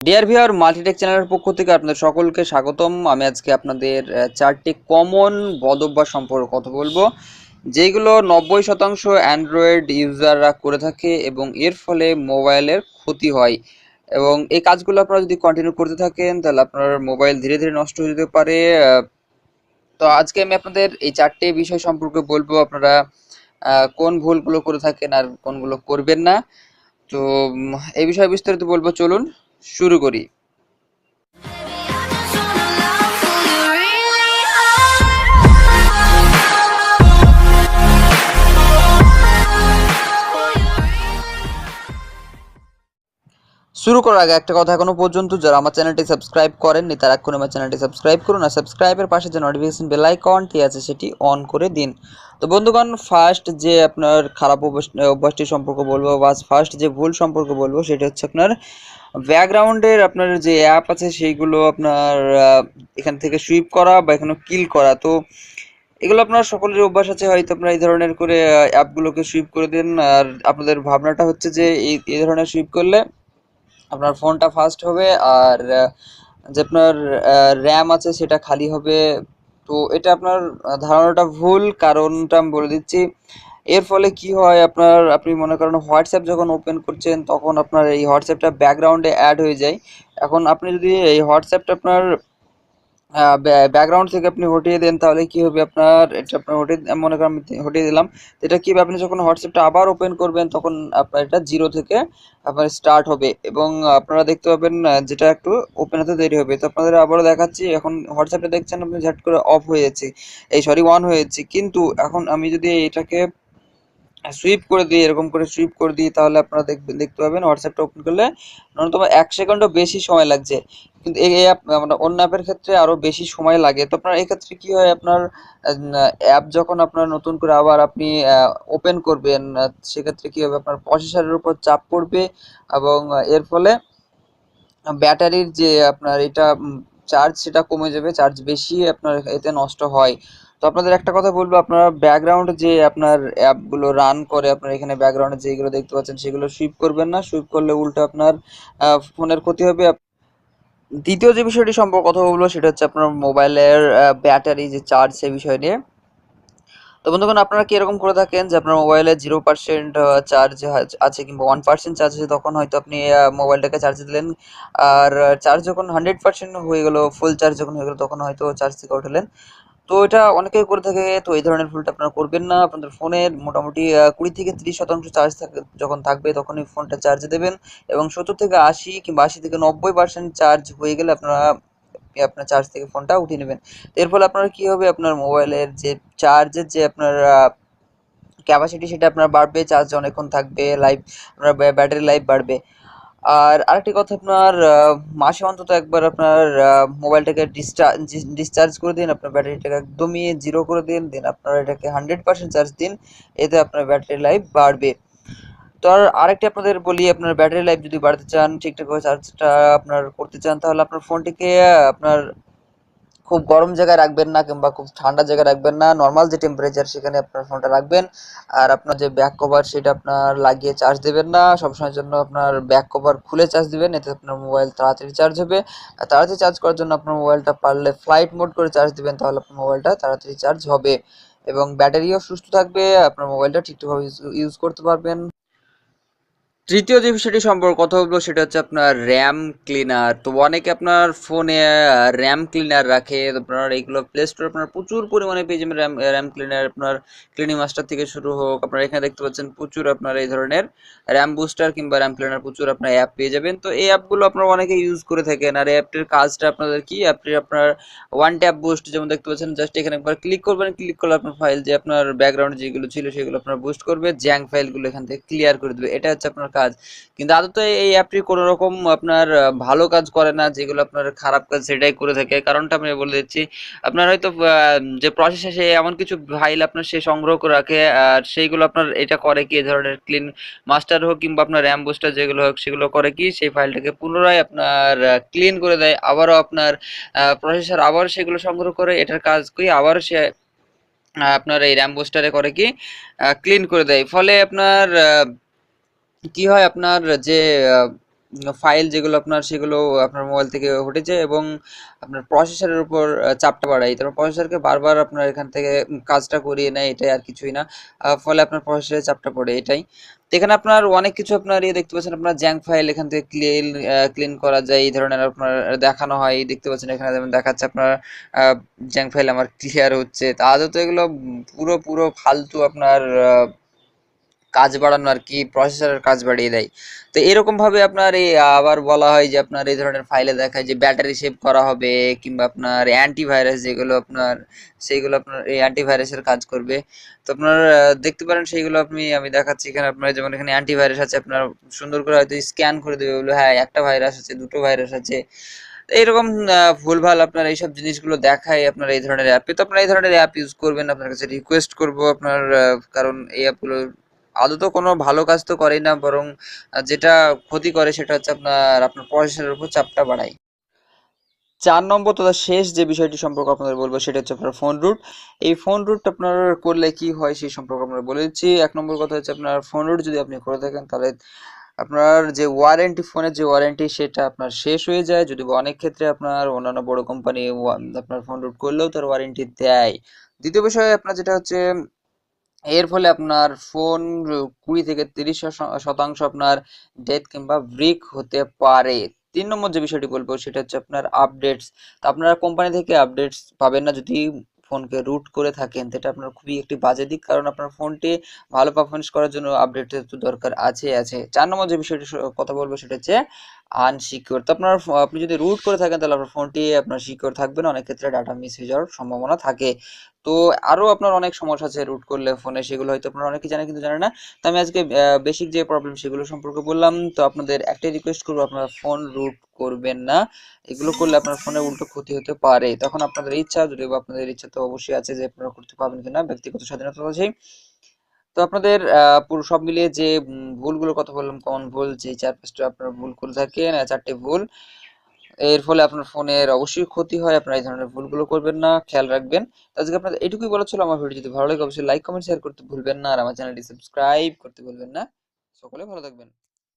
Dear viewer Multitech চ্যানেলের পক্ষ থেকে আপনাদের সকলকে স্বাগতম। আমি আজকে আপনাদের চারটি কমন বদভ্যাস সম্পর্কে কথা বলবো, যেগুলো 90% অ্যান্ড্রয়েড ইউজাররা করে থাকে এবং এর ফলে মোবাইলের ক্ষতি হয়। এবং এই কাজগুলো আপনারা যদি কন্টিনিউ করতে থাকেন তাহলে আপনার মোবাইল ধীরে ধীরে নষ্ট হয়ে যেতে পারে। তো আজকে আমি আপনাদের এই চারটে বিষয় সম্পর্কে বলবো, আপনারা কোন ভুলগুলো করে থাকেন আর কোনগুলো করবেন না। তো এই বিষয়ে বিস্তারিত বলবো, চলুন শুরু করি। শুরু করার আগে একটা কথা, এখনো পর্যন্ত যারা আমার চ্যানেলটি সাবস্ক্রাইব করেননি তারা এক্ষুনি আমার চ্যানেলটি সাবস্ক্রাইব করুন, আর সাবস্ক্রাইবের পাশে যে নোটিফিকেশন বেল আইকনটি আছে সেটি অন করে দিন। তো বন্ধুগণ, ফার্স্ট যে আপনার খারাপ অভ্যাসটি সম্পর্কে বলবো বা ফার্স্ট যে ভুল সম্পর্কে বলবো সেটা হচ্ছে আপনার ব্যাকগ্রাউন্ডের আপনার যে অ্যাপ আছে সেইগুলো আপনার এখান থেকে সুইপ করা বা এখানে কিল করা। তো এগুলো আপনার সকলের অভ্যাস আছে, হয়তো আপনারা এই ধরনের করে অ্যাপগুলোকে সুইপ করে দেন। আর আপনাদের ভাবনাটা হচ্ছে যে এই ধরনের সুইপ করলে আপনার ফোনটা ফাস্ট হবে আর যে আপনার র্যাম আছে সেটা খালি হবে। তো এটা আপনার ধারণাটা ভুল, কারণটা আমি বলে দিচ্ছি। এর ফলে কি হয়, আপনি মনে করেন হোয়াটসঅ্যাপ যখন ওপেন করছেন তখন আপনার এই হোয়াটসঅ্যাপটা ব্যাকগ্রাউন্ডে অ্যাড হয়ে যায়। এখন আপনি যদি এই হোয়াটসঅ্যাপটা আপনার ব্যাকগ্রাউন্ড থেকে আপনি হটিয়ে দেন তাহলে কি হবে, আপনার এটা আপনার হটিয়ে মনে করেন আমি হটিয়ে দিলাম। তো এটা কি হবে, আপনি যখন হোয়াটসঅ্যাপটা আবার ওপেন করবেন তখন আপনার এটা জিরো থেকে আপনার স্টার্ট হবে এবং আপনারা দেখতে পাবেন যেটা একটু ওপেন হতে দেরি হবে। তো আপনাদের আবারও দেখাচ্ছি, এখন হোয়াটসঅ্যাপটা দেখছেন আপনি ঝট করে অফ হয়ে যাচ্ছে, অন হয়ে যাচ্ছে। কিন্তু এখন আমি যদি এটাকে সুইপ করে দিই, এরকম করে সুইপ করে দিই, তাহলে আপনারা দেখতে পাবেন হোয়াটসঅ্যাপটা ওপেন করলে ন্যূনতম 1 সেকেন্ডও বেশি সময় লাগছে। কিন্তু এই অ্যাপ মানে অন্য অ্যাপের ক্ষেত্রে আরও বেশি সময় লাগে। তো আপনার এক্ষেত্রে কি হয়, আপনার অ্যাপ যখন আপনার নতুন করে আবার আপনি ওপেন করবেন, সেক্ষেত্রে কি হবে, আপনার প্রসেসরের উপর চাপ পড়বে এবং এর ফলে ব্যাটারির যে আপনার এটা চার্জ সেটা কমে যাবে, চার্জ বেশি আপনার এতে নষ্ট হয়। তো আপনাদের একটা কথা বলবো, আপনারা ব্যাকগ্রাউন্ডে যে আপনার অ্যাপগুলো রান করে আপনার এখানে ব্যাকগ্রাউন্ডে যেগুলো দেখতে পাচ্ছেন সেগুলো সুইপ করবেন না, সুইপ করলে উল্টো আপনার ফোনের ক্ষতি হবে। দ্বিতীয় যে বিষয়টি সম্পর্কে কথা বলবো সেটা হচ্ছে আপনার মোবাইলের ব্যাটারি যে চার্জ সেই বিষয় নিয়ে। তো বন্ধুগণ, আপনারা কি এরকম করে থাকেন যে আপনার মোবাইলে 0% চার্জ আছে কিংবা 1% চার্জ আছে, তখন হয়তো আপনি মোবাইলটাকে চার্জে দিলেন, আর চার্জ যখন 100% হয়ে গেল, ফুল চার্জ যখন হয়ে গেল তখন হয়তো চার্জ থেকে উঠালেন। তো এটা অনেকেই করে থাকে। তো এই ধরনের ভুলটা আপনারা করবেন না। আপনাদের ফোনের মোটামুটি 20 থেকে 30% চার্জ যখন থাকবে তখনই ফোনটা চার্জে দেবেন এবং 70 থেকে 80 কিংবা 80 থেকে 90% চার্জ হয়ে গেলে আপনারা আপনার চার্জ থেকে ফোনটা উঠিয়ে নেবেন। তো এর ফলে আপনার কি হবে, আপনার মোবাইলের যে চার্জের যে আপনার ক্যাপাসিটি সেটা আপনার বাড়বে, চার্জ অনেকক্ষণ থাকবে, আপনার ব্যাটারি লাইফ বাড়বে। আর আরেকটি কথা, আপনার মাসে অন্তত একবার আপনার মোবাইলটাকে ডিসচার্জ করে দিন, আপনার ব্যাটারিটাকে একদমই জিরো করে দিন, দেন আপনার এটাকে 100% চার্জ দিন, এতে আপনার ব্যাটারি লাইফ বাড়বে। তো আর আরেকটি আপনাদের বলি, আপনার ব্যাটারি লাইফ যদি বাড়াতে চান, ঠিকঠাকভাবে চার্জটা আপনার করতে চান, তাহলে আপনার ফোনটিকে আপনার খুব গরম জায়গায় রাখবেন না কিংবা খুব ঠান্ডা জায়গায় রাখবেন না, নর্মাল যে টেম্পারেচার সেখানে আপনার ফোনটা রাখবেন। আর আপনার যে ব্যাক কভার সেটা আপনার লাগিয়ে চার্জ দেবেন না, সবসময়ের জন্য আপনার ব্যাক কভার খুলে চার্জ দিবেন, এতে আপনার মোবাইল তাড়াতাড়ি চার্জ হবে। আর তাড়াতাড়ি চার্জ করার জন্য আপনার মোবাইলটা পারলে ফ্লাইট মোড করে চার্জ দিবেন, তাহলে আপনার মোবাইলটা তাড়াতাড়ি চার্জ হবে এবং ব্যাটারিও সুস্থ থাকবে, আপনার মোবাইলটা ঠিকঠাকভাবে ইউজ করতে পারবেন। তৃতীয় যে বিষয়টি সম্পর্কে কথা বলবো সেটা হচ্ছে আপনার র্যাম ক্লিনার। তো অনেকে আপনার ফোনে র্যাম ক্লিনার রাখে, তো আপনার এইগুলো প্লে স্টোরে আপনার প্রচুর পরিমাণে পেয়ে যাবেন। র্যাম ক্লিনার আপনার ক্লিনিং মাস্টার থেকে শুরু হোক, আপনারা এখানে দেখতে পাচ্ছেন প্রচুর আপনার এই ধরনের র্যাম বুস্টার কিংবা র্যাম ক্লিনার প্রচুর আপনার অ্যাপ পেয়ে যাবেন। তো এই অ্যাপগুলো আপনারা অনেকে ইউজ করে থাকেন, আর এই অ্যাপটির কাজটা আপনাদের কি, আপনি আপনার ওয়ান ট্যাপ বুস্ট যেমন দেখতে পাচ্ছেন, জাস্ট এখানে একবার ক্লিক করবেন, ক্লিক করলে আপনার ফাইল যে আপনার ব্যাকগ্রাউন্ডে যেগুলো ছিল সেগুলো আপনার বুস্ট করবে, জ্যাঙ্ক ফাইলগুলো এখান থেকে ক্লিয়ার করে দেবে, এটা হচ্ছে আপনার কাজ। কিন্তু আদতে এই অ্যাপটি কোনো রকম আপনার ভালো কাজ করে না, যেগুলো আপনার খারাপ কাজ সেটাই করে থাকে। কারণটা আমি বলে দিচ্ছি, আপনার হয়তো যে প্রসেসে সে এমন কিছু ফাইল আপনার সে সংগ্রহ করে রাখে, আর সেইগুলো আপনার এটা করে কি, এই ধরনের ক্লিন মাস্টার হোক কিংবা আপনার র্যাম বুস্টার যেগুলো হোক সেগুলো করে কি, সেই ফাইলটাকে পুনরায় আপনার ক্লিন করে দেয়, আবারও আপনার প্রসেসর আবার সেগুলো সংগ্রহ করে, এটার কাজ কি আবার সে আপনার এই র্যাম বুস্টারে করে কি ক্লিন করে দেয়। ফলে আপনার কি হয়, আপনার যে ফাইল যেগুলো আপনার সেগুলো আপনার মোবাইল থেকে উঠে যায় এবং আপনার প্রসেসরের উপর চাপটা বাড়ায়। তারপর প্রসেসরকে বারবার আপনার এখান থেকে কাজটা করিয়ে নেয়, এটাই আর কিছুই না। ফলে আপনার প্রসেসরে চাপটা পড়ে এটাই। তো এখানে আপনার অনেক কিছু আপনার দেখতে পাচ্ছেন, আপনার জ্যাঙ্ক ফাইল এখান থেকে ক্লিন করা যায়, এই ধরনের আপনার দেখানো হয়। দেখতে পাচ্ছেন এখানে যেমন দেখাচ্ছে আপনার জ্যাঙ্ক ফাইল আমার ক্লিয়ার হচ্ছে। তা আদতে এগুলো পুরো পুরো ফালতু আপনার কাজ বাড়ানো আর কি, প্রসেসরের কাজ বাড়িয়ে দেয়। তো এরকম ভাবে আপনার এই আবার বলা হয় যে আপনার এই ধরনের ফাইলে দেখায় যে ব্যাটারি সেভ করা হবে, কিংবা আপনার অ্যান্টিভাইরাস যেগুলো আপনার, সেইগুলো আপনার এই অ্যান্টিভাইরাসের কাজ করবে। তো আপনার দেখতে পারেন সেইগুলো আমি দেখাচ্ছি এখানে। আপনার যেমন এখানে অ্যান্টিভাইরাস আছে, আপনার সুন্দর করে হয়তো স্ক্যান করে দেবে, বলে হ্যাঁ একটা ভাইরাস আছে, দুটো ভাইরাস আছে। এইরকম ভুলভাল আপনার এইসব জিনিসগুলো দেখায় আপনার এই ধরনের অ্যাপে। তো আপনার এই ধরনের অ্যাপ ইউজ করবেন, আপনার কাছে রিকোয়েস্ট করবো আপনার, কারণ এই অ্যাপগুলো আদৌ কোনো ভালো কাজ তো করেই না, বরং যেটা ক্ষতি করে সেটা হচ্ছে আপনার আপনার প্রসেসরের উপর চাপটা বাড়ায়। 4 নম্বর তথা শেষ যে বিষয়টি সম্পর্কে আপনাদের বলবো সেটা হচ্ছে আপনার ফোন রুট। এই ফোন রুট আপনার করলে কি হয় সেই সম্পর্কে আমরা বলে দিচ্ছি। 1 নম্বর কথা হচ্ছে আপনার ফোন রুট যদি আপনি করে থাকেন তাহলে আপনার যে ওয়ারেন্টি, ফোনের যে ওয়ারেন্টি সেটা আপনার শেষ হয়ে যায়। যদি বা অনেক ক্ষেত্রে আপনার অন্যান্য বড় কোম্পানি আপনার ফোন রুট করলেও তার ওয়ারেন্টি দেয়। দ্বিতীয় বিষয় আপনার যেটা হচ্ছে, এর ফলে আপনার ফোন 20 থেকে 30% আপনার ডেথ কিংবা ব্রিক হতে পারে। 3 নম্বর যে বিষয়টি বলবো সেটা হচ্ছে আপনার আপডেটস। তো আপনারা কোম্পানি থেকে আপডেটস পাবেন না যদি ফোনকে রুট করে থাকেন। তো এটা আপনার খুবই একটি বাজে দিক, কারণ আপনার ফোনটি ভালো পারফরমেন্স করার জন্য আপডেটের তো দরকার আছে। 4 নম্বর যে বিষয়টি কথা বলবো সেটা হচ্ছে আনসিকিউর। তো আপনার আপনি যদি রুট করে থাকেন তাহলে আপনার ফোনটি আপনার সিকিউর থাকবে না, অনেক ক্ষেত্রে ডাটা মিস হয়ে যাওয়ার সম্ভাবনা থাকে। তো আরো আপনার অনেক সমস্যা আছে রুট করলে ফোনে, সেগুলো হয়তো আপনারা অনেকেই জানেন কিন্তু জানেন না। তো আমি আজকে বেসিক যে প্রবলেম সেগুলো সম্পর্কে বললাম। তো আপনাদের একটাই রিকোয়েস্ট করবো, আপনারা ফোন রুট করবেন না। এগুলো করলে আপনার ফোনে উল্টো ক্ষতি হতে পারে। তখন আপনাদের ইচ্ছা, যদিও বা আপনাদের ইচ্ছা তো অবশ্যই আছে যে আপনারা করতে পারবেন কিনা, ব্যক্তিগত স্বাধীনতা আছে। তো আপনাদের পুরো সব মিলিয়ে যে ভুলগুলোর কথা বললাম, কমন ভুল যে 4-5টা আপনারা ভুল করে থাকেন, 4টে ভুল, এর ফলে আপনার ফোনের অবশ্যই ক্ষতি হয়। আপনারা এই ধরনের ভুলগুলো করবেন না, খেয়াল রাখবেন। তো আজকে আপনাদের এটুকুই বলা ছিল। আমার ভিডিও যদি ভালো লাগে অবশ্যই লাইক কমেন্ট শেয়ার করতে ভুলবেন না, আর আমার চ্যানেলটি সাবস্ক্রাইব করতে ভুলবেন না। সকলে ভালো থাকবেন।